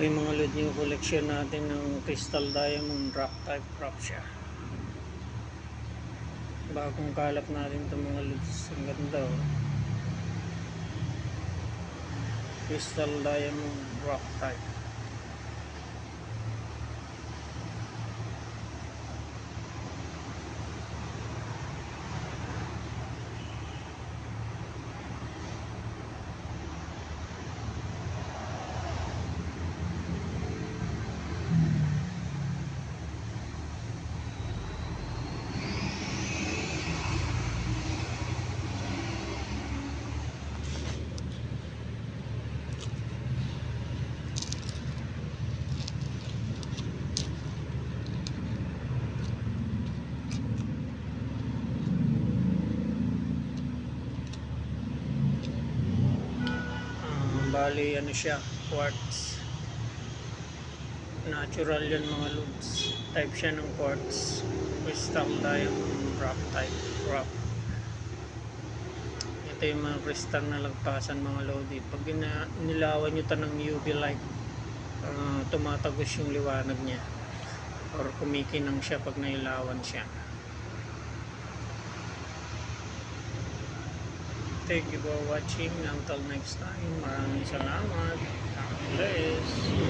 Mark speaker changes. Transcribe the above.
Speaker 1: Okay mga lod, yung collection natin ng crystal diamond rock type rock siya. Bagong kalap natin itong mga lods. Ang ganda oh. Crystal diamond rock type. Bali ano siya, quartz. Natural yan mga lods. Type siya ng quartz. Crystal diamond rock type rock. Ito yung mga crystal na lagpasan mga lodi. Pag nilawan nyo ito ng UV light, tumatagos yung liwanag niya or kumikinang siya pag nailawan siya. Thank you for watching. Until next time, maraming salamat. God bless.